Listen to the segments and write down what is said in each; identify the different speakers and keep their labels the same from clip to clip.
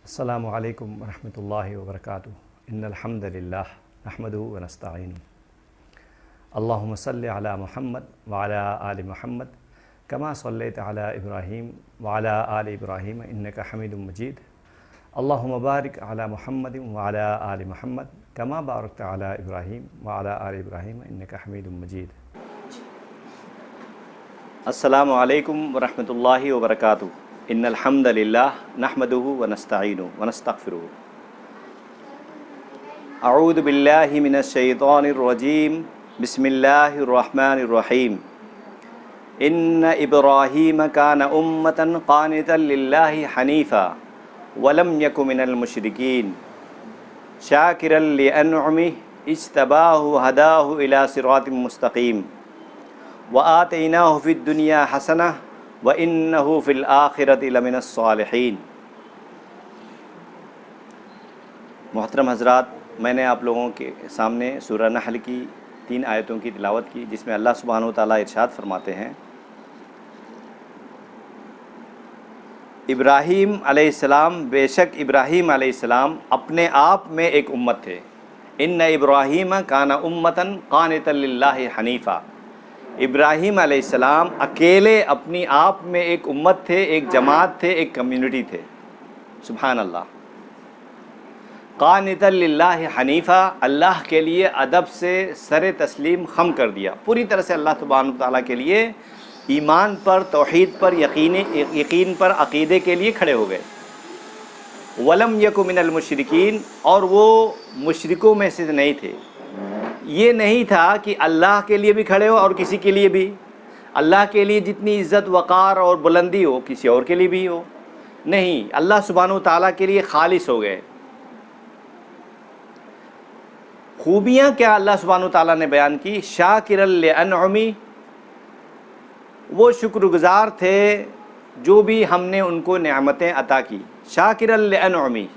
Speaker 1: السلام علیکم ورحمۃ اللہ وبرکاتہ ان الحمد للہ نحمدہ ونستعینہ اللہم صلی علی محمد وعلی آل محمد کما صلیت علی ابراہیم وعلی آل ابراہیم انک حمید مجید اللہم بارک علی محمد وعلی آل محمد کما بارکت علی ابراہیم وعلی آل ابراہیم انک حمید مجید۔ السلام علیکم ورحمۃ اللہ وبرکاتہ ان الحمد للہ نحمدہ ونستعینہ ونستغفرہ اعوذ باللہ من الشیطان الرجیم بسم اللہ الرحمن الرحیم ان ابراہیم کان امۃ قانتا للہ حنیفا ولم یک من المشرکین شاکرا لانعمہ اجتباہ ہداہ الی صراط مستقیم وآتیناہ فی الدنیا حسنہ وَإِنَّهُ فِي الْآخِرَةِ لَمِنَ الصَّالِحِينَ۔ محترم حضرات، میں نے آپ لوگوں کے سامنے سورہ نحل کی 3 آیتوں کی تلاوت کی، جس میں اللہ سبحانہ وتعالیٰ ارشاد فرماتے ہیں ابراہیم علیہ السلام، بے شک ابراہیم علیہ السلام اپنے آپ میں ایک امت تھے۔ ان ابراہیم کان امۃ قانتا للہ حنیفا، ابراہیم علیہ السلام اکیلے اپنی آپ میں ایک امت تھے، ایک جماعت تھے، ایک کمیونٹی تھے۔ سبحان اللہ۔ قانتا للہ حنیفا، اللہ کے لیے ادب سے سر تسلیم خم کر دیا، پوری طرح سے اللہ سبحانہ تعالیٰ کے لیے ایمان پر، توحید پر، یقین پر، عقیدے کے لیے کھڑے ہو گئے۔ ولم یک من المشرکین، اور وہ مشرکوں میں سے نہیں تھے۔ یہ نہیں تھا کہ اللہ کے لیے بھی کھڑے ہو اور کسی کے لیے بھی، اللہ کے لیے جتنی عزت وقار اور بلندی ہو کسی اور کے لیے بھی ہو، نہیں، اللہ سبحانہ وتعالیٰ کے لیے خالص ہو گئے۔ خوبیاں کیا اللہ سبحانہ وتعالیٰ نے بیان کی؟ شاکرا لانعمہ، وہ شکر گزار تھے جو بھی ہم نے ان کو نعمتیں عطا کی۔ شاکرا لانعمہ،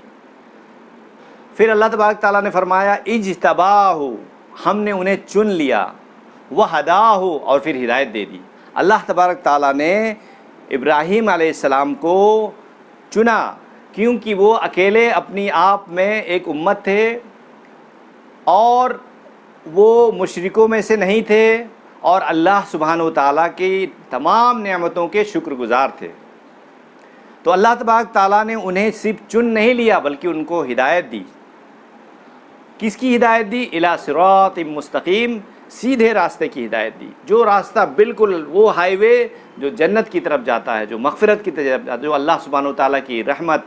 Speaker 1: پھر اللہ تبارک تعالیٰ نے فرمایا اجتباہ، ہم نے انہیں چن لیا، وہداہ، اور پھر ہدایت دے دی۔ اللہ تبارک تعالیٰ نے ابراہیم علیہ السلام کو چنا، کیونکہ وہ اکیلے اپنی آپ میں ایک امت تھے اور وہ مشرکوں میں سے نہیں تھے، اور اللہ سبحانہ وتعالیٰ کی تمام نعمتوں کے شکر گزار تھے۔ تو اللہ تبارک تعالیٰ نے انہیں صرف چن نہیں لیا بلکہ ان کو ہدایت دی۔ کس کی ہدایت دی؟ الی صراط مستقیم، سیدھے راستے کی ہدایت دی، جو راستہ بالکل وہ ہائی وے جو جنت کی طرف جاتا ہے، جو مغفرت کی طرف جاتا ہے، جو اللہ سبحانہ وتعالیٰ کی رحمت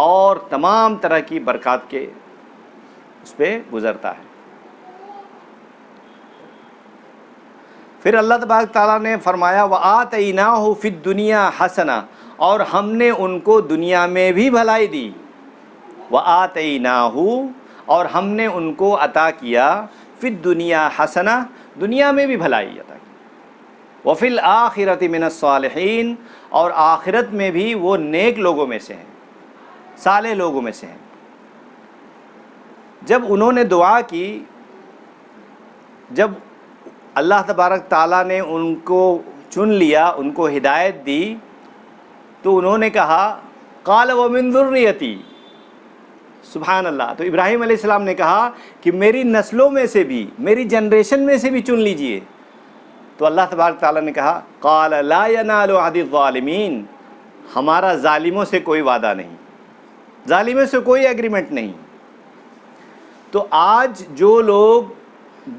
Speaker 1: اور تمام طرح کی برکات کے اس پہ گزرتا ہے۔ پھر اللہ تبارک تعالیٰ نے فرمایا وَآتَيْنَاهُ فِي الدُّنْيَا حَسَنَةً، اور ہم نے ان کو دنیا میں بھی بھلائی دی۔ وَآتَيْنَاهُ، اور ہم نے ان کو عطا کیا، فی الدنیا حسنہ، دنیا میں بھی بھلائی عطا کی، وفی الآخرۃ من الصالحین، اور آخرت میں بھی وہ نیک لوگوں میں سے ہیں، صالح لوگوں میں سے ہیں۔ جب انہوں نے دعا کی، جب اللہ تبارک تعالیٰ نے ان کو چن لیا، ان کو ہدایت دی، تو انہوں نے کہا قال ومن ذریتی، سبحان اللہ، تو ابراہیم علیہ السلام نے کہا کہ میری نسلوں میں سے بھی، میری جنریشن میں سے بھی چن لیجئے۔ تو اللہ تبارک تعالیٰ نے کہا قال لا ینال عہد الظالمین، ہمارا ظالموں سے کوئی وعدہ نہیں، ظالموں سے کوئی ایگریمنٹ نہیں۔ تو آج جو لوگ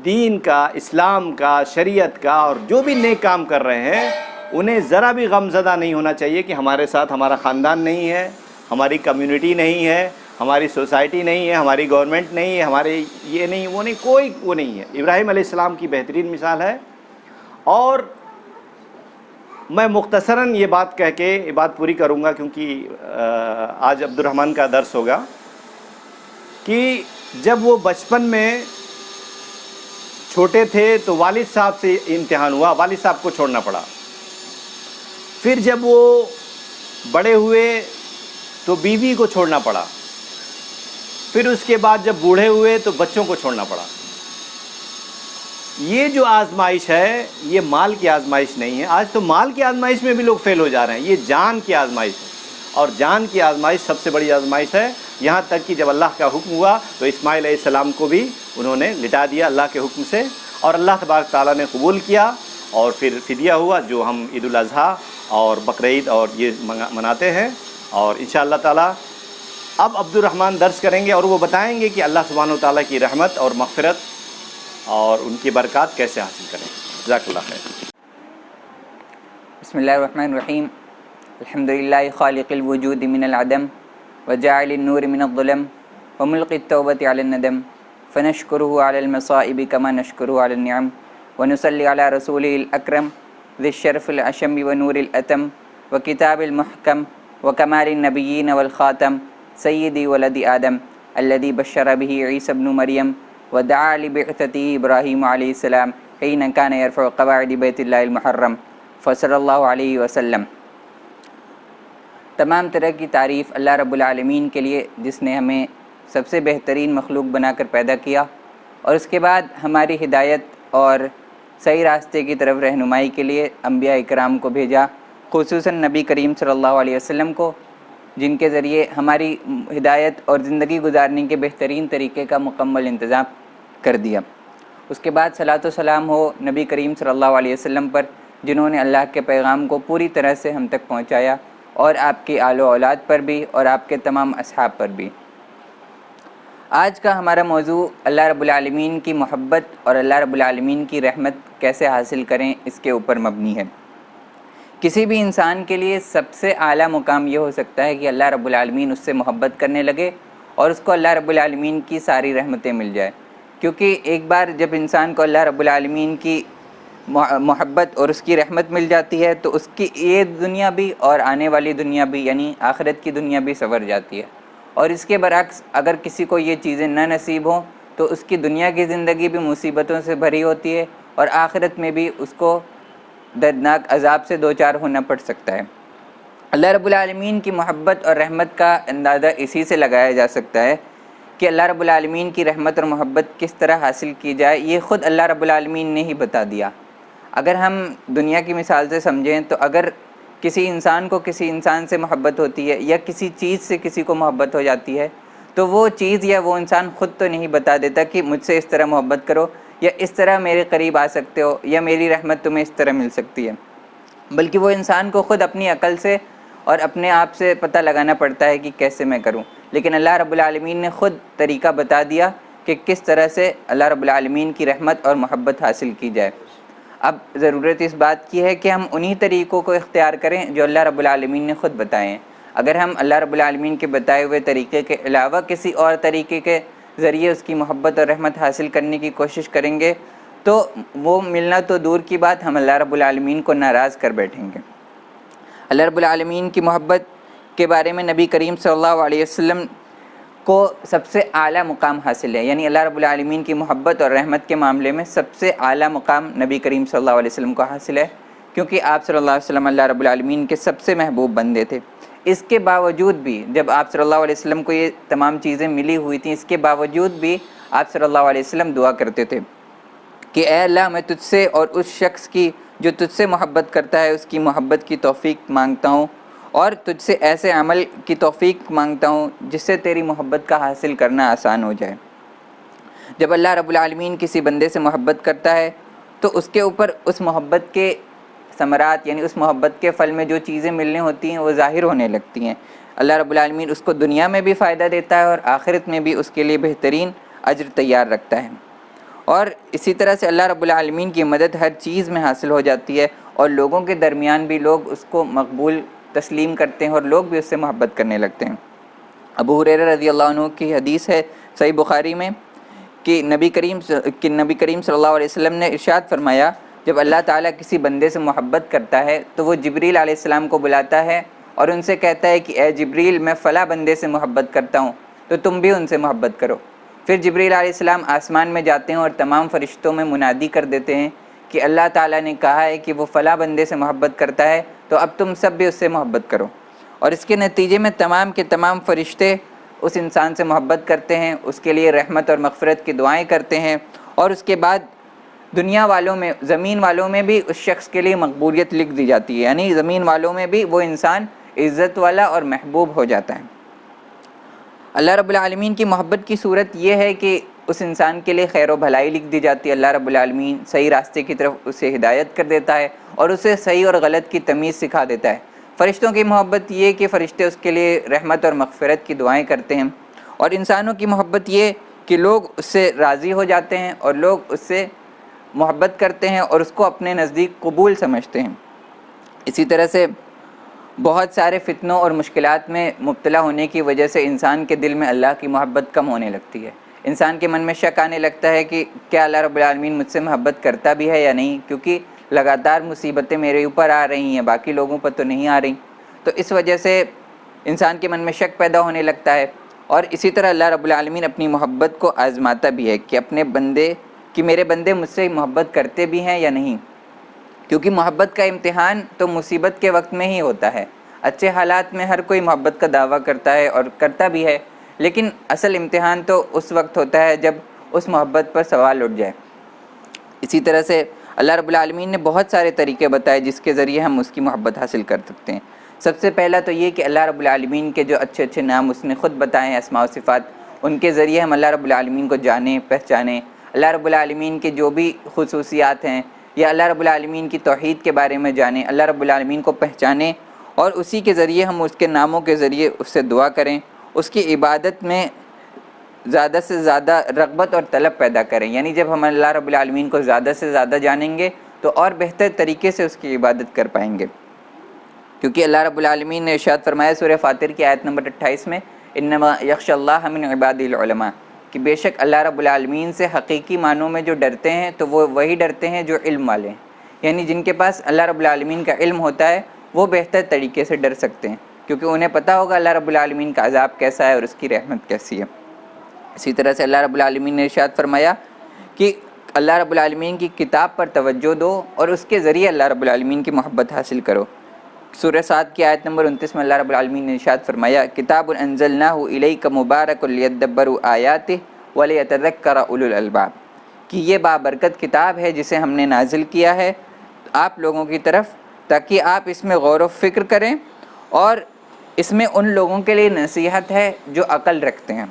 Speaker 1: دین کا، اسلام کا، شریعت کا اور جو بھی نیک کام کر رہے ہیں، انہیں ذرا بھی غم زدہ نہیں ہونا چاہیے کہ ہمارے ساتھ ہمارا خاندان نہیں ہے، ہماری کمیونٹی نہیں ہے، ہماری سوسائٹی نہیں ہے، ہماری گورنمنٹ نہیں ہے، ہمارے یہ نہیں، وہ نہیں، کوئی وہ نہیں ہے۔ ابراہیم علیہ السلام کی بہترین مثال ہے۔ اور میں مختصراً یہ بات کہہ کے یہ بات پوری کروں گا، کیونکہ آج عبد الرحمن کا درس ہوگا، کہ جب وہ بچپن میں چھوٹے تھے تو والد صاحب سے امتحان ہوا، والد صاحب کو چھوڑنا پڑا۔ پھر جب وہ بڑے ہوئے تو بیوی کو چھوڑنا پڑا۔ پھر اس کے بعد جب بوڑھے ہوئے تو بچوں کو چھوڑنا پڑا۔ یہ جو آزمائش ہے، یہ مال کی آزمائش نہیں ہے۔ آج تو مال کی آزمائش میں بھی لوگ فیل ہو جا رہے ہیں، یہ جان کی آزمائش ہے۔ اور جان کی آزمائش سب سے بڑی آزمائش ہے، یہاں تک کہ جب اللہ کا حکم ہوا تو اسماعیل علیہ السلام کو بھی انہوں نے لٹا دیا اللہ کے حکم سے، اور اللہ تبارک تعالیٰ نے قبول کیا، اور پھر فدیہ ہوا جو ہم عید الاضحیٰ اور بقرعید اور یہ مناتے ہیں۔ اور انشاءاللہ تعالیٰ اب عبد الرحمن درس کریں گے اور وہ بتائیں گے کہ اللہ سبحانہ و تعالیٰ کی رحمت اور مغفرت اور ان کی برکات کیسے حاصل کریں۔ جزاک اللہ خیر۔
Speaker 2: بسم اللہ الرحمن الرحیم۔ الحمدللہ خالق الوجود من العدم وجاعل النور من الظلم وملقي التوبة على الندم فنشكره على المصائب كما نشكره على النعم ونصلي على رسوله الأكرم ذي الشرف الأشم ونور الأتم وكتاب المحكم وكمال النبيين والخاتم سيدي ولد آدم الذي بشر به عيسى ابن مريم ودعا لبعثته إبراهيم عليه السلام حين كان يرفع قواعد بيت الله المحرم فصلی اللہ علیہ وسلم۔ تمام طرح کی تعریف اللہ رب العالمین کے لیے جس نے ہمیں سب سے بہترین مخلوق بنا کر پیدا کیا اور اس کے بعد ہماری ہدایت اور صحیح راستے کی طرف رہنمائی کے لیے انبیاء اکرام کو بھیجا، خصوصاً نبی کریم صلی اللہ علیہ وسلم کو، جن کے ذریعے ہماری ہدایت اور زندگی گزارنے کے بہترین طریقے کا مکمل انتظام کر دیا۔ اس کے بعد صلاۃ و سلام ہو نبی کریم صلی اللہ علیہ وسلم پر، جنہوں نے اللہ کے پیغام کو پوری طرح سے ہم تک پہنچایا، اور آپ کی آل و اولاد پر بھی اور آپ کے تمام اصحاب پر بھی۔ آج کا ہمارا موضوع اللہ رب العالمین کی محبت اور اللہ رب العالمین کی رحمت کیسے حاصل کریں اس کے اوپر مبنی ہے۔ کسی بھی انسان کے لیے سب سے اعلیٰ مقام یہ ہو سکتا ہے کہ اللہ رب العالمین اس سے محبت کرنے لگے اور اس کو اللہ رب العالمین کی ساری رحمتیں مل جائے، کیونکہ ایک بار جب انسان کو اللہ رب العالمین کی محبت اور اس کی رحمت مل جاتی ہے تو اس کی یہ دنیا بھی اور آنے والی دنیا بھی یعنی آخرت کی دنیا بھی سنور جاتی ہے، اور اس کے برعکس اگر کسی کو یہ چیزیں نہ نصیب ہوں تو اس کی دنیا کی زندگی بھی مصیبتوں سے بھری ہوتی ہے اور آخرت میں بھی اس کو دردناک عذاب سے دوچار ہونا پڑ سکتا ہے۔ اللہ رب العالمین کی محبت اور رحمت کا اندازہ اسی سے لگایا جا سکتا ہے کہ اللہ رب العالمین کی رحمت اور محبت کس طرح حاصل کی جائے، یہ خود اللہ رب العالمین نے ہی بتا دیا۔ اگر ہم دنیا کی مثال سے سمجھیں تو اگر کسی انسان کو کسی انسان سے محبت ہوتی ہے یا کسی چیز سے کسی کو محبت ہو جاتی ہے تو وہ چیز یا وہ انسان خود تو نہیں بتا دیتا کہ مجھ سے اس طرح محبت کرو یا اس طرح میرے قریب آ سکتے ہو یا میری رحمت تمہیں اس طرح مل سکتی ہے، بلکہ وہ انسان کو خود اپنی عقل سے اور اپنے آپ سے پتہ لگانا پڑتا ہے کہ کیسے میں کروں۔ لیکن اللہ رب العالمین نے خود طریقہ بتا دیا کہ کس طرح سے اللہ رب العالمین کی رحمت اور محبت حاصل کی جائے۔ اب ضرورت اس بات کی ہے کہ ہم انہی طریقوں کو اختیار کریں جو اللہ رب العالمین نے خود بتائے ہیں۔ اگر ہم اللہ رب العالمین کے بتائے ہوئے طریقے کے علاوہ کسی اور طریقے کے ذریعے اس کی محبت اور رحمت حاصل کرنے کی کوشش کریں گے تو وہ ملنا تو دور کی بات، ہم اللہ رب العالمین کو ناراض کر بیٹھیں گے۔ اللہ رب العالمین کی محبت کے بارے میں نبی کریم صلی اللہ علیہ وسلم کو سب سے اعلیٰ مقام حاصل ہے، یعنی اللہ رب العالمین کی محبت اور رحمت کے معاملے میں سب سے اعلیٰ مقام نبی کریم صلی اللہ علیہ وسلم کو حاصل ہے، کیونکہ آپ صلی اللہ علیہ وسلم اللہ رب العالمین کے سب سے محبوب بندے تھے۔ اس کے باوجود بھی جب آپ صلی اللہ علیہ وسلم کو یہ تمام چیزیں ملی ہوئی تھیں، اس کے باوجود بھی آپ صلی اللہ علیہ وسلم دعا کرتے تھے کہ اے اللہ، میں تجھ سے اور اس شخص کی جو تجھ سے محبت کرتا ہے اس کی محبت کی توفیق مانگتا ہوں، اور تجھ سے ایسے عمل کی توفیق مانگتا ہوں جس سے تیری محبت کا حاصل کرنا آسان ہو جائے۔ جب اللہ رب العالمین کسی بندے سے محبت کرتا ہے تو اس کے اوپر اس محبت کے ثمرات یعنی اس محبت کے پھل میں جو چیزیں ملنے ہوتی ہیں وہ ظاہر ہونے لگتی ہیں۔ اللہ رب العالمین اس کو دنیا میں بھی فائدہ دیتا ہے اور آخرت میں بھی اس کے لیے بہترین اجر تیار رکھتا ہے، اور اسی طرح سے اللہ رب العالمین کی مدد ہر چیز میں حاصل ہو جاتی ہے، اور لوگوں کے درمیان بھی لوگ اس کو مقبول تسلیم کرتے ہیں اور لوگ بھی اس سے محبت کرنے لگتے ہیں۔ ابو ہریرہ رضی اللہ عنہ کی حدیث ہے صحیح بخاری میں کہ نبی کریم صلی اللہ علیہ وسلم نے ارشاد فرمایا، جب اللہ تعالیٰ کسی بندے سے محبت کرتا ہے تو وہ جبریل علیہ السلام کو بلاتا ہے اور ان سے کہتا ہے کہ اے جبریل، میں فلاں بندے سے محبت کرتا ہوں تو تم بھی ان سے محبت کرو۔ پھر جبریل علیہ السلام آسمان میں جاتے ہیں اور تمام فرشتوں میں منادی کر دیتے ہیں کہ اللہ تعالیٰ نے کہا ہے کہ وہ فلاں بندے سے محبت کرتا ہے تو اب تم سب بھی اس سے محبت کرو، اور اس کے نتیجے میں تمام کے تمام فرشتے اس انسان سے محبت کرتے ہیں، اس کے لیے رحمت اور مغفرت کی دعائیں کرتے ہیں، اور اس کے بعد دنیا والوں میں زمین والوں میں بھی اس شخص کے لیے مقبولیت لکھ دی جاتی ہے، یعنی زمین والوں میں بھی وہ انسان عزت والا اور محبوب ہو جاتا ہے۔ اللہ رب العالمین کی محبت کی صورت یہ ہے کہ اس انسان کے لیے خیر و بھلائی لکھ دی جاتی ہے، اللہ رب العالمین صحیح راستے کی طرف اسے ہدایت کر دیتا ہے اور اسے صحیح اور غلط کی تمیز سکھا دیتا ہے۔ فرشتوں کی محبت یہ کہ فرشتے اس کے لیے رحمت اور مغفرت کی دعائیں کرتے ہیں، اور انسانوں کی محبت یہ کہ لوگ اس سے راضی ہو جاتے ہیں اور لوگ اس سے محبت کرتے ہیں اور اس کو اپنے نزدیک قبول سمجھتے ہیں۔ اسی طرح سے بہت سارے فتنوں اور مشکلات میں مبتلا ہونے کی وجہ سے انسان کے دل میں اللہ کی محبت کم ہونے لگتی ہے، انسان کے من میں شک آنے لگتا ہے کہ کیا اللہ رب العالمین مجھ سے محبت کرتا بھی ہے یا نہیں، کیونکہ لگاتار مصیبتیں میرے اوپر آ رہی ہیں، باقی لوگوں پر تو نہیں آ رہی۔ تو اس وجہ سے انسان کے من میں شک پیدا ہونے لگتا ہے، اور اسی طرح اللہ رب العالمین اپنی محبت کو آزماتا بھی ہے کہ اپنے بندے کہ میرے بندے مجھ سے محبت کرتے بھی ہیں یا نہیں، کیونکہ محبت کا امتحان تو مصیبت کے وقت میں ہی ہوتا ہے۔ اچھے حالات میں ہر کوئی محبت کا دعویٰ کرتا ہے اور کرتا بھی ہے، لیکن اصل امتحان تو اس وقت ہوتا ہے جب اس محبت پر سوال اٹھ جائے۔ اسی طرح سے اللہ رب العالمین نے بہت سارے طریقے بتائے جس کے ذریعے ہم اس کی محبت حاصل کر سکتے ہیں۔ سب سے پہلا تو یہ کہ اللہ رب العالمین کے جو اچھے اچھے نام اس نے خود بتائے ہیں، اسماء و صفات، ان کے ذریعے ہم اللہ رب العالمین کو جانیں، پہچانیں۔ اللہ رب العالمین کے جو بھی خصوصیات ہیں یا اللہ رب العالمین کی توحید کے بارے میں جانیں، اللہ رب العالمین کو پہچانیں، اور اسی کے ذریعے ہم اس کے ناموں کے ذریعے اس سے دعا کریں، اس کی عبادت میں زیادہ سے زیادہ رغبت اور طلب پیدا کریں۔ یعنی جب ہم اللہ رب العالمین کو زیادہ سے زیادہ جانیں گے تو اور بہتر طریقے سے اس کی عبادت کر پائیں گے، کیونکہ اللہ رب العالمین نے ارشاد فرمایا سورہ فاطر کی آیت نمبر 28 میں، انما یخشى اللہ من عبادہ العلماء، کہ بے شک اللہ رب العالمین سے حقیقی معنوں میں جو ڈرتے ہیں تو وہ وہی ڈرتے ہیں جو علم والے ہیں، یعنی جن کے پاس اللہ رب العالمین کا علم ہوتا ہے وہ بہتر طریقے سے ڈر سکتے ہیں، کیونکہ انہیں پتہ ہوگا اللہ رب العالمین کا عذاب کیسا ہے اور اس کی رحمت کیسی ہے۔ اسی طرح سے اللہ رب العالمین نے ارشاد فرمایا کہ اللہ رب العالمین کی کتاب پر توجہ دو اور اس کے ذریعے اللہ رب العالمین کی محبت حاصل کرو۔ سورہ صاد کی آیت نمبر 29 میں اللہ رب العالمین نے ارشاد فرمایا، کتاب انزلناہ الیک مبارک لیدبروا آیاتہ ولیتذکر اولو الالباب، کہ یہ بابرکت کتاب ہے جسے ہم نے نازل کیا ہے آپ لوگوں کی طرف تاکہ آپ اس میں غور و فکر کریں، اور اس میں ان لوگوں کے لیے نصیحت ہے جو عقل رکھتے ہیں۔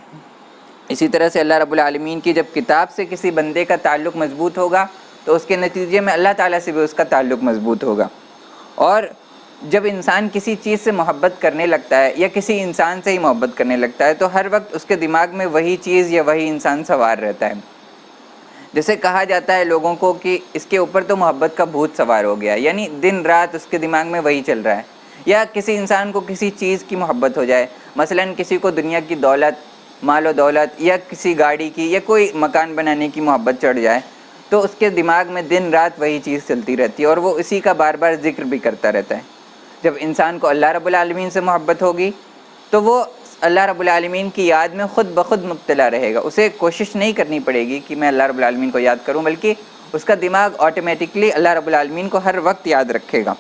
Speaker 2: اسی طرح سے اللہ رب العالمین کی جب کتاب سے کسی بندے کا تعلق مضبوط ہوگا تو اس کے نتیجے میں اللہ تعالیٰ سے بھی اس کا تعلق مضبوط ہوگا، اور جب انسان کسی چیز سے محبت کرنے لگتا ہے یا کسی انسان سے ہی محبت کرنے لگتا ہے تو ہر وقت اس کے دماغ میں وہی چیز یا وہی انسان سوار رہتا ہے۔ جیسے کہا جاتا ہے لوگوں کو کہ اس کے اوپر تو محبت کا بھوت سوار ہو گیا، یعنی دن رات اس کے دماغ میں وہی چل رہا ہے۔ یا کسی انسان کو کسی چیز کی محبت ہو جائے، مثلا کسی کو دنیا کی دولت، مال و دولت، یا کسی گاڑی کی یا کوئی مکان بنانے کی محبت چڑھ جائے تو اس کے دماغ میں دن رات وہی چیز چلتی رہتی ہے اور وہ اسی کا بار بار ذکر بھی کرتا رہتا ہے۔ جب انسان کو اللہ رب العالمین سے محبت ہوگی تو وہ اللہ رب العالمین کی یاد میں خود بخود مبتلا رہے گا، اسے کوشش نہیں کرنی پڑے گی کہ میں اللہ رب العالمین کو یاد کروں، بلکہ اس کا دماغ آٹومیٹکلی اللہ رب العالمین کو ہر وقت یاد رکھے گا،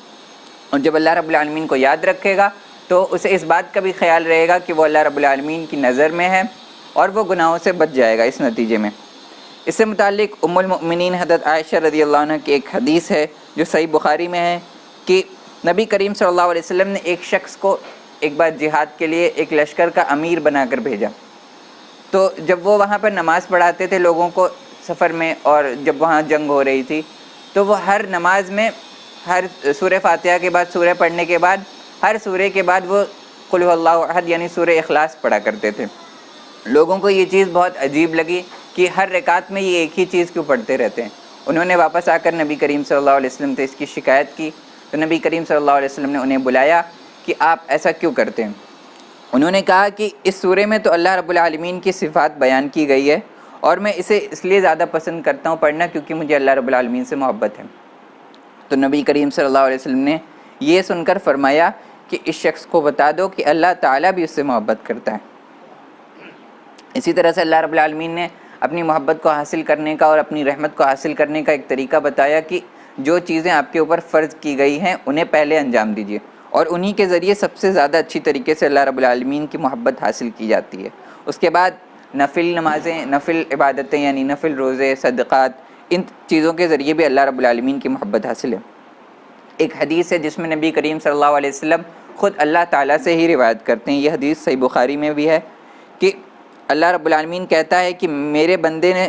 Speaker 2: اور جب اللہ رب العالمین کو یاد رکھے گا تو اسے اس بات کا بھی خیال رہے گا کہ وہ اللہ رب العالمین کی نظر میں ہے اور وہ گناہوں سے بچ جائے گا اس نتیجے میں۔ اس سے متعلق ام المؤمنین حضرت عائشہ رضی اللہ عنہ کی ایک حدیث ہے جو صحیح بخاری میں ہے کہ نبی کریم صلی اللہ علیہ وسلم نے ایک شخص کو ایک بار جہاد کے لیے ایک لشکر کا امیر بنا کر بھیجا، تو جب وہ وہاں پر نماز پڑھاتے تھے لوگوں کو سفر میں، اور جب وہاں جنگ ہو رہی تھی تو وہ ہر نماز میں ہر سورہ فاتحہ کے بعد سورہ پڑھنے کے بعد ہر سورہ کے بعد وہ قل هو اللہ احد یعنی سورہ اخلاص پڑھا کرتے تھے۔ لوگوں کو یہ چیز بہت عجیب لگی کہ ہر رکعت میں یہ ایک ہی چیز کیوں پڑھتے رہتے ہیں۔ انہوں نے واپس آ کر نبی کریم صلی اللہ علیہ وسلم سے اس کی شکایت کی، تو نبی کریم صلی اللہ علیہ وسلم نے انہیں بلایا کہ آپ ایسا کیوں کرتے ہیں۔ انہوں نے کہا کہ اس سورے میں تو اللہ رب العالمین کی صفات بیان کی گئی ہے اور میں اسے اس لیے زیادہ پسند کرتا ہوں پڑھنا کیونکہ مجھے اللہ رب العالمین سے محبت ہے۔ تو نبی کریم صلی اللہ علیہ وسلم نے یہ سن کر فرمایا کہ اس شخص کو بتا دو کہ اللہ تعالیٰ بھی اس سے محبت کرتا ہے۔ اسی طرح سے اللہ رب العالمین نے اپنی محبت کو حاصل کرنے کا اور اپنی رحمت کو حاصل کرنے کا ایک طریقہ بتایا کہ جو چیزیں آپ کے اوپر فرض کی گئی ہیں انہیں پہلے انجام دیجیے، اور انہی کے ذریعے سب سے زیادہ اچھی طریقے سے اللہ رب العالمین کی محبت حاصل کی جاتی ہے۔ اس کے بعد نفل نمازیں، نفل عبادتیں یعنی نفل روزے، صدقات، ان چیزوں کے ذریعے بھی اللہ رب العالمین کی محبت حاصل ہے۔ ایک حدیث ہے جس میں نبی کریم صلی اللہ علیہ وسلم خود اللہ تعالیٰ سے ہی روایت کرتے ہیں. یہ حدیث صحیح بخاری میں بھی ہے کہ اللہ رب العالمین کہتا ہے کہ میرے بندے نے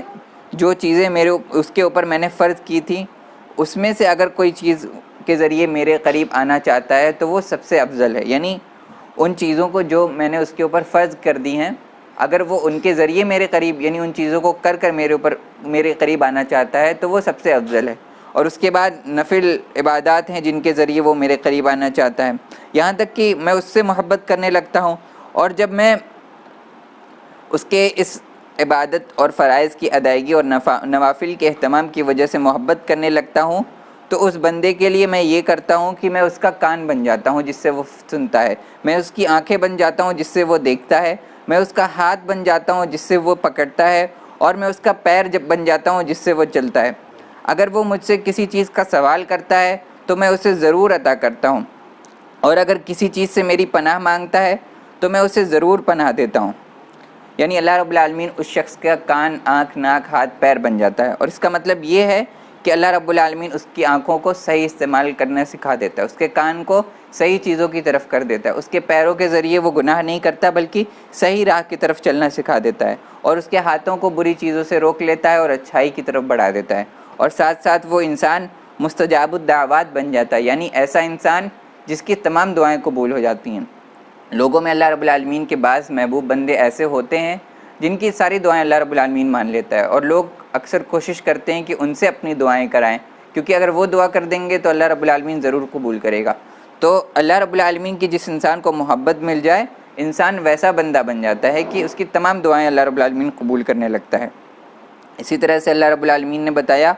Speaker 2: جو چیزیں اس کے اوپر میں نے فرض کی تھی اس میں سے اگر کوئی چیز کے ذریعے میرے قریب آنا چاہتا ہے تو وہ سب سے افضل ہے. یعنی ان چیزوں کو جو میں نے اس کے اوپر فرض کر دی ہیں اگر وہ ان کے ذریعے میرے قریب یعنی ان چیزوں کو کر میرے قریب آنا چاہتا ہے تو وہ سب سے افضل ہے. اور اس کے بعد نفل عبادات ہیں جن کے ذریعے وہ میرے قریب آنا چاہتا ہے. یہاں تک کہ میں اس سے محبت کرنے لگتا ہوں اور جب میں اس کے اس عبادت اور فرائض کی ادائیگی اور نوافل کے اہتمام کی وجہ سے محبت کرنے لگتا ہوں تو اس بندے کے لیے میں یہ کرتا ہوں کہ میں اس کا کان بن جاتا ہوں جس سے وہ سنتا ہے, میں اس کی آنکھیں بن جاتا ہوں جس سے وہ دیکھتا ہے, میں اس کا ہاتھ بن جاتا ہوں جس سے وہ پکڑتا ہے, اور میں اس کا پیر بن جاتا ہوں جس سے وہ چلتا ہے. اگر وہ مجھ سے کسی چیز کا سوال کرتا ہے تو میں اسے ضرور عطا کرتا ہوں, اور اگر کسی چیز سے میری پناہ مانگتا ہے تو میں اسے ضرور پناہ دیتا ہوں. یعنی اللہ رب العالمین اس شخص کا کان, آنکھ, ناک, ہاتھ, پیر بن جاتا ہے. اور اس کا مطلب یہ ہے کہ اللہ رب العالمین اس کی آنکھوں کو صحیح استعمال کرنا سکھا دیتا ہے, اس کے کان کو صحیح چیزوں کی طرف کر دیتا ہے, اس کے پیروں کے ذریعے وہ گناہ نہیں کرتا بلکہ صحیح راہ کی طرف چلنا سکھا دیتا ہے, اور اس کے ہاتھوں کو بری چیزوں سے روک لیتا ہے اور اچھائی کی طرف بڑھا دیتا ہے. اور ساتھ ساتھ وہ انسان مستجاب الدعوات بن جاتا ہے, یعنی ایسا انسان جس کی تمام دعائیں قبول ہو جاتی ہیں. لوگوں میں اللہ رب العالمین کے بعض محبوب بندے ایسے ہوتے ہیں جن کی ساری دعائیں اللہ رب العالمین مان لیتا ہے, اور لوگ اکثر کوشش کرتے ہیں کہ ان سے اپنی دعائیں کرائیں, کیونکہ اگر وہ دعا کر دیں گے تو اللہ رب العالمین ضرور قبول کرے گا. تو اللہ رب العالمین کی جس انسان کو محبت مل جائے انسان ویسا بندہ بن جاتا ہے کہ اس کی تمام دعائیں اللہ رب العالمین قبول کرنے لگتا ہے. اسی طرح سے اللہ رب العالمین نے بتایا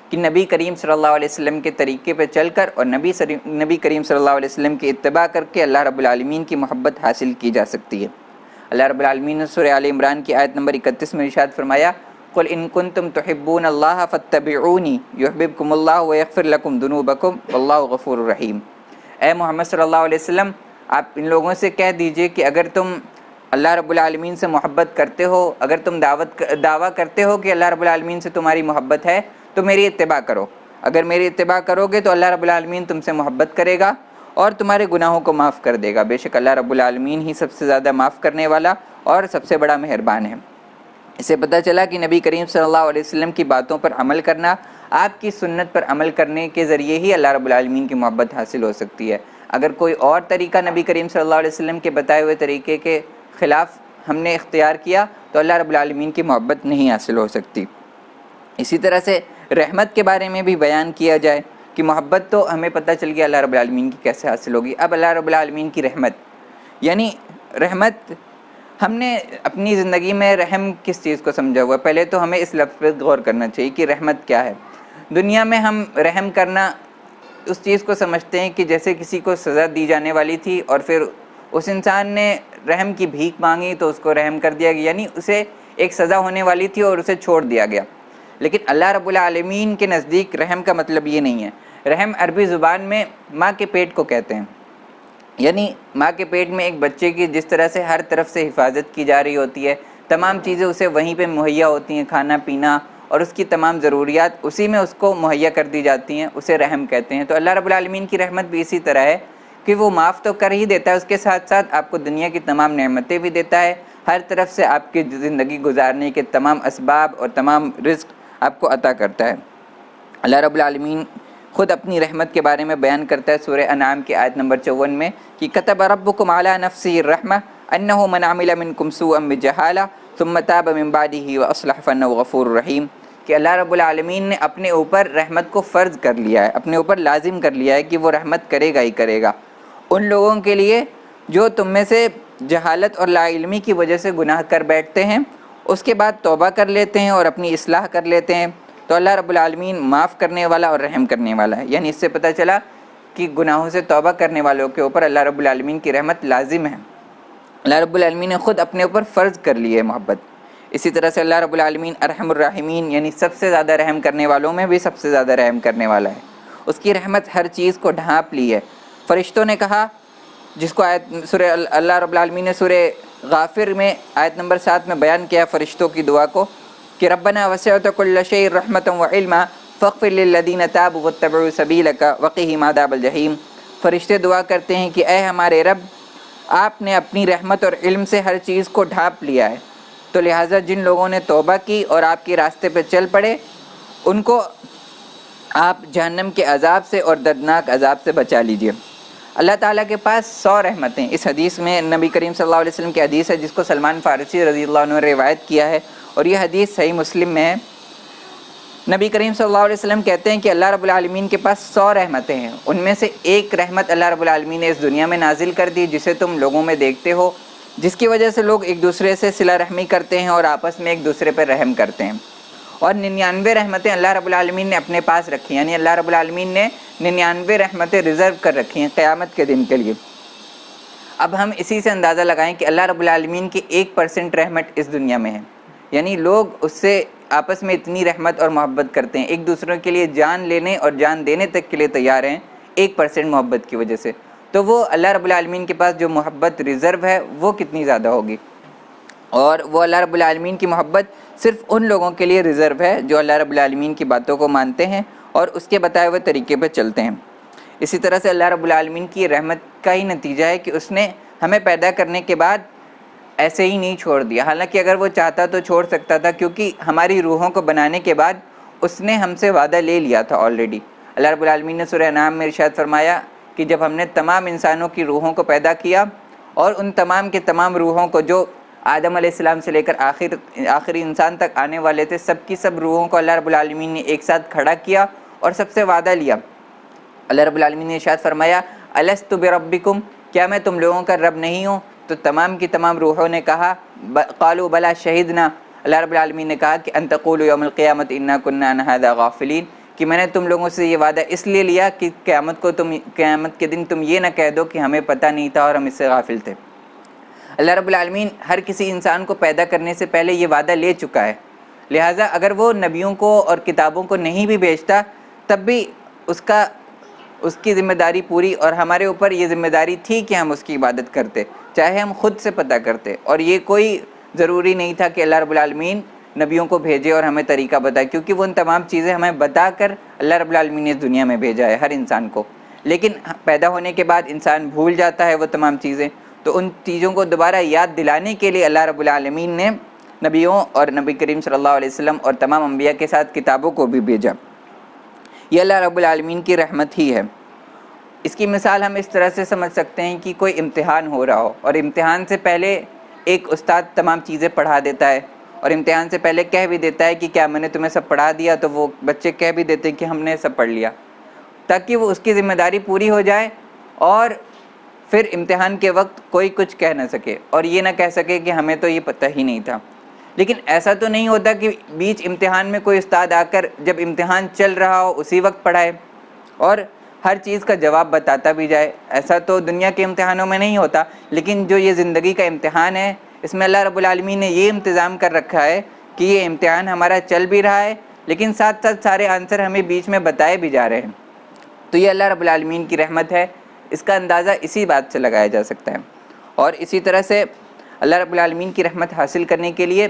Speaker 2: کہ نبی کریم صلی اللہ علیہ وسلم کے طریقے پہ چل کر اور نبی کریم صلی اللہ علیہ وسلم کی اتباع کر کے اللہ رب العالمین کی محبت حاصل کی جا سکتی ہے. اللہ رب العالمین نے سورہ آل عمران کی آیت نمبر 31 میں ارشاد فرمایا قل ان کنتم تحبون اللہ فاتبعونی یحببکم اللہ ویغفر لکم ذنوبکم واللہ غفور رحیم. اے محمد صلی اللہ علیہ وسلم آپ ان لوگوں سے کہہ دیجئے کہ اگر تم اللہ رب العالمین سے محبت کرتے ہو, اگر تم دعویٰ کرتے ہو کہ اللہ رب العالمین سے تمہاری محبت ہے تو میری اتباع کرو. اگر میری اتباع کرو گے تو اللہ رب العالمین تم سے محبت کرے گا اور تمہارے گناہوں کو معاف کر دے گا. بے شک اللہ رب العالمین ہی سب سے زیادہ معاف کرنے والا اور سب سے بڑا مہربان ہے. اسے پتہ چلا کہ نبی کریم صلی اللہ علیہ وسلم کی باتوں پر عمل کرنا, آپ کی سنت پر عمل کرنے کے ذریعے ہی اللہ رب العالمین کی محبت حاصل ہو سکتی ہے. اگر کوئی اور طریقہ نبی کریم صلی اللہ علیہ وسلم کے بتائے ہوئے طریقے کے خلاف ہم نے اختیار کیا تو اللہ رب العالمین کی محبت نہیں حاصل ہو سکتی. اسی طرح سے رحمت کے بارے میں بھی بیان کیا جائے کہ محبت تو ہمیں پتہ چل گیا اللہ رب العالمین کی کیسے حاصل ہوگی. اب اللہ رب العالمین کی رحمت, یعنی رحمت ہم نے اپنی زندگی میں رحم کس چیز کو سمجھا ہوا ہے. پہلے تو ہمیں اس لفظ پر غور کرنا چاہیے کہ رحمت کیا ہے. دنیا میں ہم رحم کرنا اس چیز کو سمجھتے ہیں کہ جیسے کسی کو سزا دی جانے والی تھی اور پھر اس انسان نے رحم کی بھیک مانگی تو اس کو رحم کر دیا گیا, یعنی اسے ایک سزا ہونے والی تھی اور اسے چھوڑ دیا گیا. لیکن اللہ رب العالمین کے نزدیک رحم کا مطلب یہ نہیں ہے. رحم عربی زبان میں ماں کے پیٹ کو کہتے ہیں, یعنی ماں کے پیٹ میں ایک بچے کی جس طرح سے ہر طرف سے حفاظت کی جا رہی ہوتی ہے, تمام چیزیں اسے وہیں پہ مہیا ہوتی ہیں, کھانا پینا اور اس کی تمام ضروریات اسی میں اس کو مہیا کر دی جاتی ہیں, اسے رحم کہتے ہیں. تو اللہ رب العالمین کی رحمت بھی اسی طرح ہے کہ وہ معاف تو کر ہی دیتا ہے, اس کے ساتھ ساتھ آپ کو دنیا کی تمام نعمتیں بھی دیتا ہے, ہر طرف سے آپ کی زندگی گزارنے کے تمام اسباب اور تمام رزق آپ کو عطا کرتا ہے. اللہ رب العالمین خود اپنی رحمت کے بارے میں بیان کرتا ہے سورہ انعام کی آیت نمبر 54 میں کہ کتب ربکم علی نفسہ الرحمہ انہ من عمل منکم سوءا بجہالہ ثم تاب من بعدہ واصلح فانہ غفور رحیم, کہ اللہ رب العالمین نے اپنے اوپر رحمت کو فرض کر لیا ہے, اپنے اوپر لازم کر لیا ہے کہ وہ رحمت کرے گا ہی کرے گا ان لوگوں کے لیے جو تم میں سے جہالت اور لا علمی کی وجہ سے گناہ کر بیٹھتے ہیں, اس کے بعد توبہ کر لیتے ہیں اور اپنی اصلاح کر لیتے ہیں. تو اللہ رب العالمین معاف کرنے والا اور رحم کرنے والا ہے. یعنی اس سے پتہ چلا کہ گناہوں سے توبہ کرنے والوں کے اوپر اللہ رب العالمین کی رحمت لازم ہے. اللہ رب العالمین نے خود اپنے اوپر فرض کر لی ہے محبت. اسی طرح سے اللہ رب العالمین ارحم الراحمین, یعنی سب سے زیادہ رحم کرنے والوں میں بھی سب سے زیادہ رحم کرنے والا ہے. اس کی رحمت ہر چیز کو ڈھانپ لی ہے. فرشتوں نے کہا, جس کو آیت سورہ اللہ رب العالمین نے سورہ غافر میں آیت نمبر 7 میں بیان کیا فرشتوں کی دعا کو کہ ربنا وسعت كل شيء رحمة وعلما فاغفر للذين تابوا واتبعوا سبيلك وقهم عذاب الجحيم. فرشتے دعا کرتے ہیں کہ اے ہمارے رب، آپ نے اپنی رحمت اور علم سے ہر چیز کو ڈھانپ لیا ہے، تو لہٰذا جن لوگوں نے توبہ کی اور آپ کے راستے پہ چل پڑے ان کو آپ جہنم کے عذاب سے اور دردناک عذاب سے بچا لیجئے۔ اللہ تعالیٰ کے پاس 100 رحمتیں، اس حدیث میں نبی کریم صلی اللہ علیہ وسلم کی حدیث ہے جس کو سلمان فارسی رضی اللہ عنہ نے روایت کیا ہے، اور یہ حدیث صحیح مسلم میں ہے۔ نبی کریم صلی اللہ علیہ وسلم کہتے ہیں کہ اللہ رب العالمین کے پاس 100 رحمتیں ہیں، ان میں سے ایک رحمت اللہ رب العالمین نے اس دنیا میں نازل کر دی جسے تم لوگوں میں دیکھتے ہو، جس کی وجہ سے لوگ ایک دوسرے سے صلہ رحمی کرتے ہیں اور آپس میں ایک دوسرے پر رحم کرتے ہیں۔ اور 99 رحمتیں اللہ رب العالمین نے اپنے پاس رکھی، یعنی اللہ رب العالمین نے 99 رحمتیں ریزرو کر رکھی ہیں قیامت کے دن کے لیے۔ اب ہم اسی سے اندازہ لگائیں کہ اللہ رب العالمین کی 1% رحمت اس دنیا میں ہے، یعنی لوگ اس سے آپس میں اتنی رحمت اور محبت کرتے ہیں، ایک دوسرے کے لیے جان لینے اور جان دینے تک کے لیے تیار ہیں 1% محبت کی وجہ سے، تو وہ اللہ رب العالمین کے پاس جو محبت ریزرو ہے وہ کتنی زیادہ ہوگی۔ اور وہ اللہ رب العالمین کی محبت صرف ان لوگوں کے لیے ریزرو ہے جو اللہ رب العالمین کی باتوں کو مانتے ہیں اور اس کے بتائے ہوئے طریقے پہ چلتے ہیں۔ اسی طرح سے اللہ رب العالمین کی رحمت کا ہی نتیجہ ہے کہ اس نے ہمیں پیدا کرنے کے بعد ایسے ہی نہیں چھوڑ دیا، حالانکہ اگر وہ چاہتا تو چھوڑ سکتا تھا، کیونکہ ہماری روحوں کو بنانے کے بعد اس نے ہم سے وعدہ لے لیا تھا آلریڈی۔ اللہ رب العالمین نے سورہ انعام میں ارشاد فرمایا کہ جب ہم نے تمام انسانوں کی روحوں کو پیدا کیا اور ان تمام کے تمام روحوں کو جو آدم علیہ السلام سے لے کر آخری انسان تک آنے والے تھے، سب کی سب روحوں کو اللہ رب العالمین نے ایک ساتھ کھڑا کیا اور سب سے وعدہ لیا۔ اللہ رب العالمین نے ارشاد فرمایا الست بربکم، کیا میں تم لوگوں کا رب نہیں ہوں؟ تو تمام کی تمام روحوں نے کہا قالوا بلا شہدنا، اللہ رب العالمین نے کہا کہ ان تقولوا یوم القیامت انا کنا عن ھذا غافلین، کہ میں نے تم لوگوں سے یہ وعدہ اس لیے لیا کہ قیامت کے دن تم یہ نہ کہہ دو کہ ہمیں پتہ نہیں تھا اور ہم اس سے غافل تھے۔ اللہ رب العالمین ہر کسی انسان کو پیدا کرنے سے پہلے یہ وعدہ لے چکا ہے، لہٰذا اگر وہ نبیوں کو اور کتابوں کو نہیں بھی بھیجتا تب بھی اس کی ذمہ داری پوری، اور ہمارے اوپر یہ ذمہ داری تھی کہ ہم اس کی عبادت کرتے، چاہے ہم خود سے پتہ کرتے، اور یہ کوئی ضروری نہیں تھا کہ اللہ رب العالمین نبیوں کو بھیجے اور ہمیں طریقہ بتائے، کیونکہ وہ ان تمام چیزیں ہمیں بتا کر اللہ رب العالمین نے اس دنیا میں بھیجا ہے ہر انسان کو۔ لیکن پیدا ہونے کے بعد انسان بھول جاتا ہے وہ تمام چیزیں، تو ان چیزوں کو دوبارہ یاد دلانے کے لیے اللہ رب العالمین نے نبیوں اور نبی کریم صلی اللہ علیہ وسلم اور تمام انبیاء کے ساتھ کتابوں کو بھی بھیجا۔ یہ اللہ رب العالمین کی رحمت ہی ہے۔ اس کی مثال ہم اس طرح سے سمجھ سکتے ہیں کہ کوئی امتحان ہو رہا ہو اور امتحان سے پہلے ایک استاد تمام چیزیں پڑھا دیتا ہے، اور امتحان سے پہلے کہہ بھی دیتا ہے کہ کیا میں نے تمہیں سب پڑھا دیا، تو وہ بچے کہہ بھی دیتے ہیں کہ ہم نے سب پڑھ لیا، تاکہ وہ اس کی ذمہ داری پوری ہو جائے اور پھر امتحان کے وقت کوئی کچھ کہہ نہ سکے اور یہ نہ کہہ سکے کہ ہمیں تو یہ پتہ ہی نہیں تھا۔ لیکن ایسا تو نہیں ہوتا کہ بیچ امتحان میں کوئی استاد آ کر جب امتحان چل رہا ہو اسی وقت پڑھائے اور ہر چیز کا جواب بتاتا بھی جائے، ایسا تو دنیا کے امتحانوں میں نہیں ہوتا۔ لیکن جو یہ زندگی کا امتحان ہے، اس میں اللہ رب العالمین نے یہ انتظام کر رکھا ہے کہ یہ امتحان ہمارا چل بھی رہا ہے لیکن ساتھ ساتھ سارے آنسر ہمیں بیچ میں بتائے بھی جا رہے ہیں۔ تو یہ اللہ رب العالمین کی رحمت ہے، اس کا اندازہ اسی بات سے لگایا جا سکتا ہے۔ اور اسی طرح سے اللہ رب العالمین کی رحمت حاصل کرنے کے لیے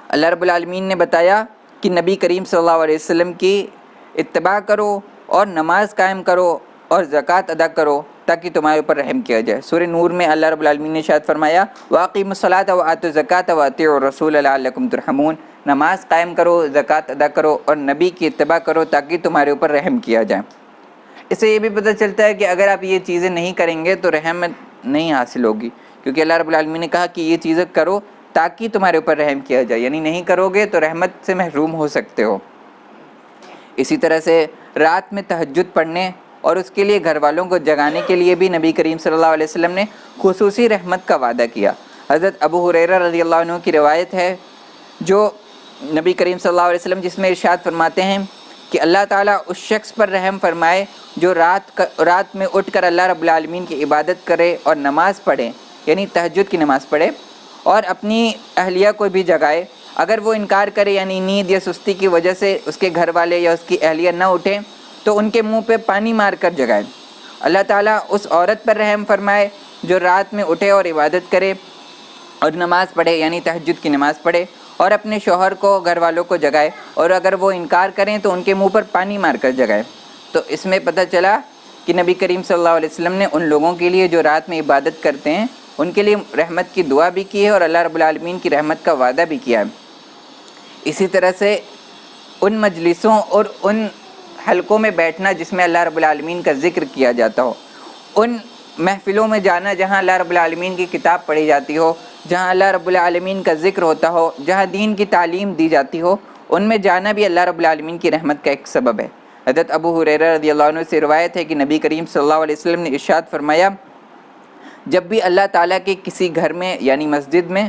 Speaker 2: اللہ رب العالمین نے بتایا کہ نبی کریم صلی اللہ علیہ وسلم کی اتباع کرو اور نماز قائم کرو اور زکوٰۃ ادا کرو تاکہ تمہارے اوپر رحم کیا جائے۔ سورہ نور میں اللہ رب العالمین نے ارشاد فرمایا وَأَقِیمُوا الصَّلَاةَ وَآتُوا الزَّکَاةَ وَأَطِیعُوا الرَّسُولَ لَعَلَّکُمْ تُرْحَمُونَ، نماز قائم کرو، زکوٰۃ ادا کرو اور نبی کی اتباع کرو تاکہ تمہارے اوپر رحم کیا جائے۔ اس سے یہ بھی پتہ چلتا ہے کہ اگر آپ یہ چیزیں نہیں کریں گے تو رحمت نہیں حاصل ہوگی، کیونکہ اللہ رب العالمین نے کہا کہ یہ چیزیں کرو تاکہ تمہارے اوپر رحم کیا جائے، یعنی نہیں کرو گے تو رحمت سے محروم ہو سکتے ہو۔ اسی طرح سے رات میں تہجد پڑھنے اور اس کے لیے گھر والوں کو جگانے کے لیے بھی نبی کریم صلی اللہ علیہ وسلم نے خصوصی رحمت کا وعدہ کیا۔ حضرت ابو ہریرہ رضی اللہ عنہ کی روایت ہے جو نبی کریم صلی اللہ علیہ وسلم جس میں ارشاد فرماتے ہیں کہ اللہ تعالیٰ اس شخص پر رحم فرمائے جو رات میں اٹھ کر اللہ رب العالمین کی عبادت کرے اور نماز پڑھے، یعنی تہجد کی نماز پڑھے، اور اپنی اہلیہ کو بھی جگائے۔ اگر وہ انکار کرے یعنی نیند یا سستی کی وجہ سے اس کے گھر والے یا اس کی اہلیہ نہ اٹھیں تو ان کے منہ پہ پانی مار کر جگائے۔ اللہ تعالیٰ اس عورت پر رحم فرمائے جو رات میں اٹھے اور عبادت کرے اور نماز پڑھے یعنی تہجد کی نماز پڑھے اور اپنے شوہر کو گھر والوں کو جگائے، اور اگر وہ انکار کریں تو ان کے منہ پر پانی مار کر جگائے۔ تو اس میں پتہ چلا کہ کہ نبی کریم صلی اللہ علیہ وسلم نے ان لوگوں کے لیے جو رات میں عبادت کرتے ہیں ان کے لیے رحمت کی دعا بھی کی ہے اور اللہ رب العالمین کی رحمت کا وعدہ بھی کیا ہے۔ اسی طرح سے ان مجلسوں اور ان حلقوں میں بیٹھنا جس میں اللہ رب العالمین کا ذکر کیا جاتا ہو، ان محفلوں میں جانا جہاں اللہ رب العالمین کی کتاب پڑھی جاتی ہو، جہاں اللہ رب العالمین کا ذکر ہوتا ہو، جہاں دین کی تعلیم دی جاتی ہو، ان میں جانا بھی اللہ رب العالمین کی رحمت کا ایک سبب ہے۔ حضرت ابو ہریرہ رضی اللہ عنہ سے روایت ہے کہ نبی کریم صلی اللہ علیہ وسلم نے ارشاد فرمایا، جب بھی اللہ تعالیٰ کے کسی گھر میں یعنی مسجد میں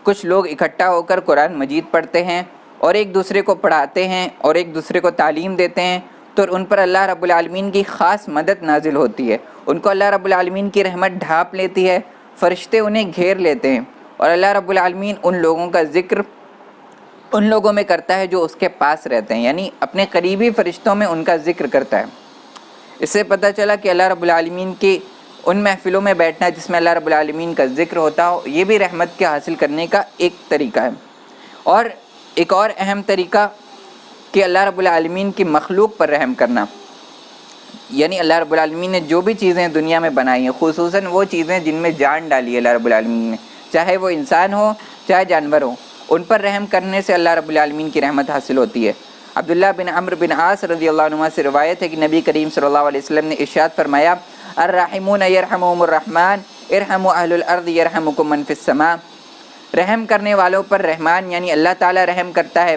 Speaker 2: کچھ لوگ اکٹھا ہو کر قرآن مجید پڑھتے ہیں اور ایک دوسرے کو پڑھاتے ہیں اور ایک دوسرے کو تعلیم دیتے ہیں تو ان پر اللہ رب العالمین کی خاص مدد نازل ہوتی ہے، ان کو اللہ رب العالمین کی رحمت ڈھانپ لیتی ہے، فرشتے انہیں گھیر لیتے ہیں اور اللہ رب العالمین ان لوگوں کا ذکر ان لوگوں میں کرتا ہے جو اس کے پاس رہتے ہیں، یعنی اپنے قریبی فرشتوں میں ان کا ذکر کرتا ہے۔ اس سے پتہ چلا کہ اللہ رب العالمین کی ان محفلوں میں بیٹھنا جس میں اللہ رب العالمین کا ذکر ہوتا ہو، یہ بھی رحمت کے حاصل کرنے کا ایک طریقہ ہے۔ اور ایک اور اہم طریقہ کہ اللہ رب العالمین کی مخلوق پر رحم کرنا، یعنی اللہ رب العالمین نے جو بھی چیزیں دنیا میں بنائی ہیں، خصوصاً وہ چیزیں جن میں جان ڈالی ہے اللہ رب العالمین نے، چاہے وہ انسان ہو چاہے جانور ہو، ان پر رحم کرنے سے اللہ رب العالمین کی رحمت حاصل ہوتی ہے۔ عبداللہ بن عمرو بن عاص رضی اللہ عنہ سے روایت ہے کہ نبی کریم صلی اللہ علیہ وسلم نے ارشاد فرمایا، الرحمون یرحمهم الرحمن ارحموا اہل الارض یرحمکم من فی السماء، رحم کرنے والوں پر رحمان یعنی اللہ تعالیٰ رحم کرتا ہے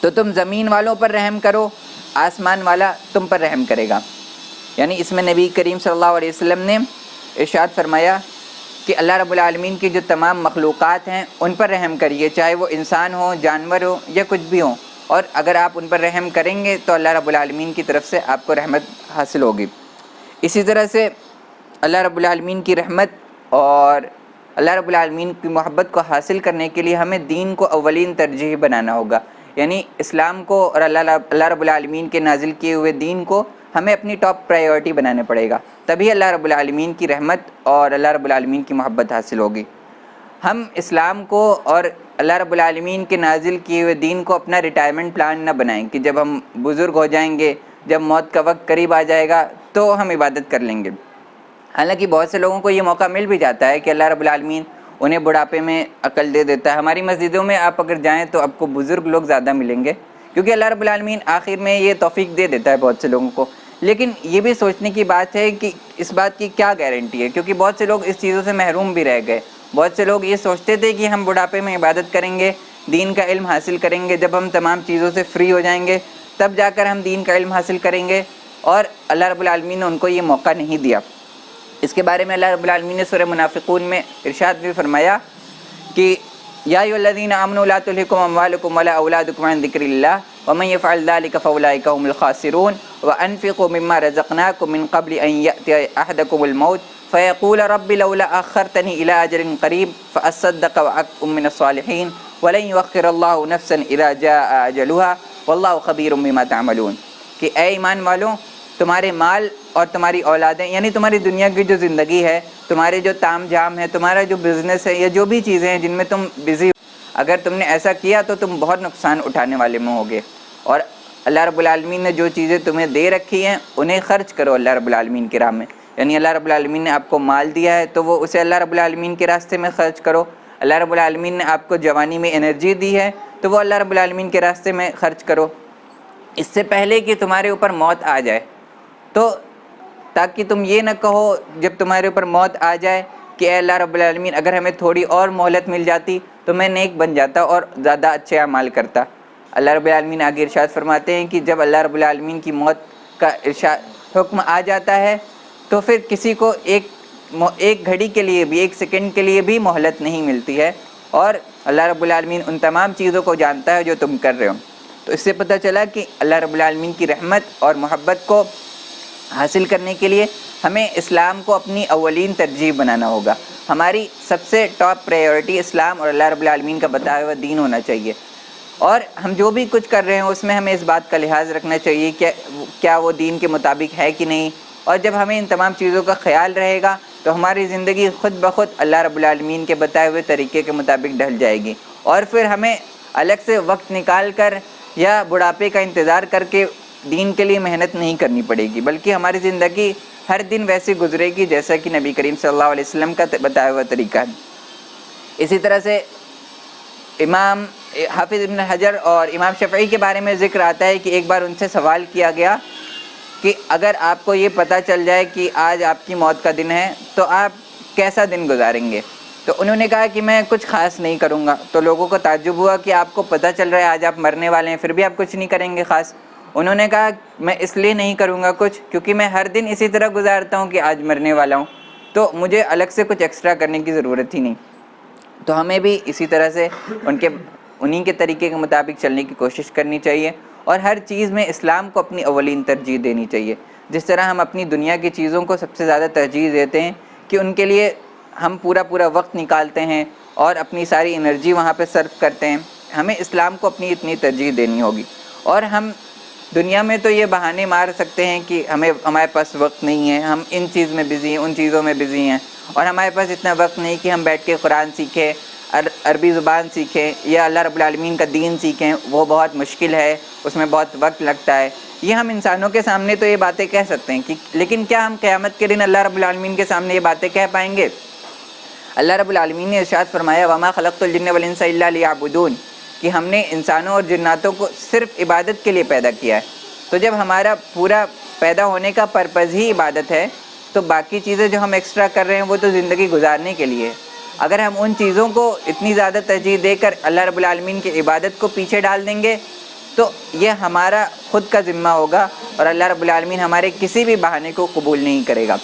Speaker 2: تو تم زمین والوں پر رحم کرو، آسمان والا تم پر رحم کرے گا۔ یعنی اس میں نبی کریم صلی اللہ علیہ وسلم نے ارشاد فرمایا کہ اللہ رب العالمین کی جو تمام مخلوقات ہیں ان پر رحم کریے، چاہے وہ انسان ہو، جانور ہو یا کچھ بھی ہوں، اور اگر آپ ان پر رحم کریں گے تو اللہ رب العالمین کی طرف سے آپ کو رحمت حاصل ہوگی۔ اسی طرح سے اللہ رب العالمین کی رحمت اور اللہ رب العالمین کی محبت کو حاصل کرنے کے لیے ہمیں دین کو اولین ترجیح بنانا ہوگا، یعنی اسلام کو اور اللہ رب العالمین کے نازل کیے ہوئے دین کو ہمیں اپنی ٹاپ پرائیورٹی بنانے پڑے گا، تبھی اللہ رب العالمین کی رحمت اور اللہ رب العالمین کی محبت حاصل ہوگی۔ ہم اسلام کو اور اللہ رب العالمین کے نازل کیے ہوئے دین کو اپنا ریٹائرمنٹ پلان نہ بنائیں کہ جب ہم بزرگ ہو جائیں گے، جب موت کا وقت قریب آ جائے گا تو ہم عبادت کر لیں گے۔ حالانکہ بہت سے لوگوں کو یہ موقع مل بھی جاتا ہے کہ اللہ رب العالمین انہیں بڑھاپے میں عقل دے دیتا ہے۔ ہماری مسجدوں میں آپ اگر جائیں تو آپ کو بزرگ لوگ زیادہ ملیں گے، کیونکہ اللہ رب العالمین آخر میں یہ توفیق دے دیتا ہے بہت سے لوگوں کو۔ لیکن یہ بھی سوچنے کی بات ہے کہ اس بات کی کیا گارنٹی ہے، کیونکہ بہت سے لوگ اس چیزوں سے محروم بھی رہ گئے۔ بہت سے لوگ یہ سوچتے تھے کہ ہم بڑھاپے میں عبادت کریں گے، دین کا علم حاصل کریں گے، جب ہم تمام چیزوں سے فری ہو جائیں گے تب جا کر ہم دین کا علم حاصل کریں گے، اور اللہ رب العالمین نے ان کو یہ موقع نہیں دیا۔ اس کے بارے میں اللہ رب العالمین نے سورہ منافقون میں ارشاد بھی فرمایا کہ یا ایھا الذین آمنوا لا تلھکم اموالکم ولا اولادکم عن ذکر اللہ ومن یفعل ذلک فاولئک هم الخاسرون وانفقوا مما رزقناکم من قبل ان یأتی احدکم الموت فیقول رب لولا اخرتنی الی اجل قریب فاصدق واکن من الصالحین ولن یؤخر اللہ نفسا اذا جاء اجلها واللہ خبیر بما تعملون، کہ اے ایمان والوں، تمہارے مال اور تمہاری اولادیں یعنی تمہاری دنیا کی جو زندگی ہے، تمہارے جو تام جام ہے، تمہارا جو بزنس ہے یا جو بھی چیزیں ہیں جن میں تم بزی، اگر تم نے ایسا کیا تو تم بہت نقصان اٹھانے والے میں ہوگے، اور اللہ رب العالمین نے جو چیزیں تمہیں دے رکھی ہیں انہیں خرچ کرو اللہ رب العالمین کی راہ میں۔ یعنی اللہ رب العالمین نے آپ کو مال دیا ہے تو وہ اسے اللہ رب العالمین کے راستے میں خرچ کرو۔ اللہ رب العالمین نے آپ کو جوانی میں انرجی دی ہے تو وہ اللہ رب العالمین کے راستے میں خرچ کرو، اس سے پہلے کہ تمہارے اوپر موت آ جائے، تو تاکہ تم یہ نہ کہو جب تمہارے اوپر موت آ جائے کہ اے اللہ رب العالمین اگر ہمیں تھوڑی اور مہلت مل جاتی تو میں نیک بن جاتا اور زیادہ اچھے اعمال کرتا۔ اللہ رب العالمین آگے ارشاد فرماتے ہیں کہ جب اللہ رب العالمین کی موت کا حکم آ جاتا ہے تو پھر کسی کو ایک گھڑی کے لیے بھی، ایک سیکنڈ کے لیے بھی مہلت نہیں ملتی ہے، اور اللہ رب العالمین ان تمام چیزوں کو جانتا ہے جو تم کر رہے ہو۔ تو اس سے پتہ چلا کہ اللہ رب العالمین کی رحمت اور محبت کو حاصل کرنے کے لیے ہمیں اسلام کو اپنی اولین ترجیح بنانا ہوگا۔ ہماری سب سے ٹاپ پرائیورٹی اسلام اور اللہ رب العالمین کا بتایا ہوا دین ہونا چاہیے، اور ہم جو بھی کچھ کر رہے ہیں اس میں ہمیں اس بات کا لحاظ رکھنا چاہیے کہ کیا وہ دین کے مطابق ہے کہ نہیں، اور جب ہمیں ان تمام چیزوں کا خیال رہے گا تو ہماری زندگی خود بخود اللہ رب العالمین کے بتائے ہوئے طریقے کے مطابق ڈھل جائے گی، اور پھر ہمیں الگ سے وقت نکال کر یا بڑھاپے کا انتظار کر کے دین کے لیے محنت نہیں کرنی پڑے گی، بلکہ ہماری زندگی ہر دن ویسے گزرے گی جیسا کہ نبی کریم صلی اللہ علیہ وسلم کا بتایا ہوا طریقہ ہے۔ اسی طرح سے امام حافظ ابن حجر اور امام شافعی کے بارے میں ذکر آتا ہے کہ ایک بار ان سے سوال کیا گیا کہ اگر آپ کو یہ پتہ چل جائے کہ آج آپ کی موت کا دن ہے تو آپ کیسا دن گزاریں گے؟ تو انہوں نے کہا کہ میں کچھ خاص نہیں کروں گا۔ تو لوگوں کو تعجب ہوا کہ آپ کو پتہ چل رہا ہے آج آپ مرنے والے ہیں، پھر بھی آپ کچھ نہیں کریں گے خاص؟ انہوں نے کہا میں اس لیے نہیں کروں گا کچھ کیونکہ میں ہر دن اسی طرح گزارتا ہوں کہ آج مرنے والا ہوں، تو مجھے الگ سے کچھ ایکسٹرا کرنے کی ضرورت ہی نہیں۔ تو ہمیں بھی اسی طرح سے انہی کے طریقے کے مطابق چلنے کی کوشش کرنی چاہیے، اور ہر چیز میں اسلام کو اپنی اولین ترجیح دینی چاہیے۔ جس طرح ہم اپنی دنیا کی چیزوں کو سب سے زیادہ ترجیح دیتے ہیں کہ ان کے لیے ہم پورا وقت نکالتے ہیں اور اپنی ساری انرجی وہاں پہ صرف کرتے ہیں، ہمیں اسلام کو اپنی اتنی ترجیح دینی ہوگی۔ اور ہم دنیا میں تو یہ بہانے مار سکتے ہیں کہ ہمارے پاس وقت نہیں ہے، ہم ان چیز میں بزی ہیں، ان چیزوں میں بزی ہیں، اور ہمارے پاس اتنا وقت نہیں کہ ہم بیٹھ کے قرآن سیکھیں، عربی زبان سیکھیں یا اللہ رب العالمین کا دین سیکھیں، وہ بہت مشکل ہے، اس میں بہت وقت لگتا ہے۔ یہ ہم انسانوں کے سامنے تو یہ باتیں کہہ سکتے ہیں لیکن کیا ہم قیامت کے دن اللہ رب العالمین کے سامنے یہ باتیں کہہ پائیں گے؟ اللہ رب العالمین نے ارشاد فرمایا وَمَا خَلَقْتُ الْجِنَّ وَالْإِنسَ إِلَّا لِيَعْبُدُونِ، کہ ہم نے انسانوں اور جناتوں کو صرف عبادت کے لیے پیدا کیا ہے۔ تو جب ہمارا پورا پیدا ہونے کا پرپز ہی عبادت ہے تو باقی چیزیں جو ہم ایکسٹرا کر رہے ہیں وہ تو زندگی گزارنے کے لیے ہے۔ اگر ہم ان چیزوں کو اتنی زیادہ ترجیح دے کر اللہ رب العالمین کی عبادت کو پیچھے ڈال دیں گے تو یہ ہمارا خود کا ذمہ ہوگا، اور اللہ رب العالمین ہمارے کسی بھی بہانے کو قبول نہیں کرے گا۔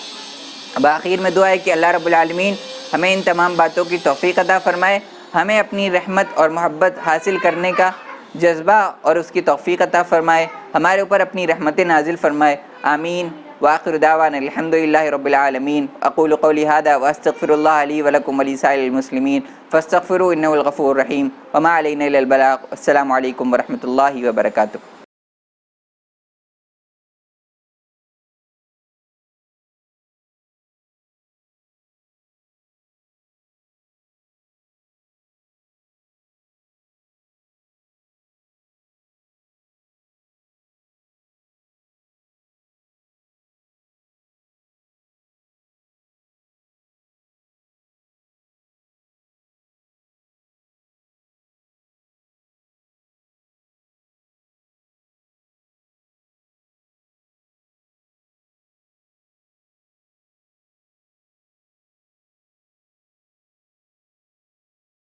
Speaker 2: اب آخر میں دعا ہے کہ اللہ رب العالمین ہمیں ان تمام باتوں کی توفیق عطا فرمائے، ہمیں اپنی رحمت اور محبت حاصل کرنے کا جذبہ اور اس کی توفیق عطا فرمائے، ہمارے اوپر اپنی رحمت نازل فرمائے، آمین۔ وآخر دعوانا الحمدللہ رب العالمین۔ اقول قولی ھذا واستغفر اللہ لی ولکم ولسائر المسلمین فاستغفروہ انہ الغفور الرحیم، وما علینا الا البلاغ۔ السلام علیکم ورحمۃ اللہ وبرکاتہ۔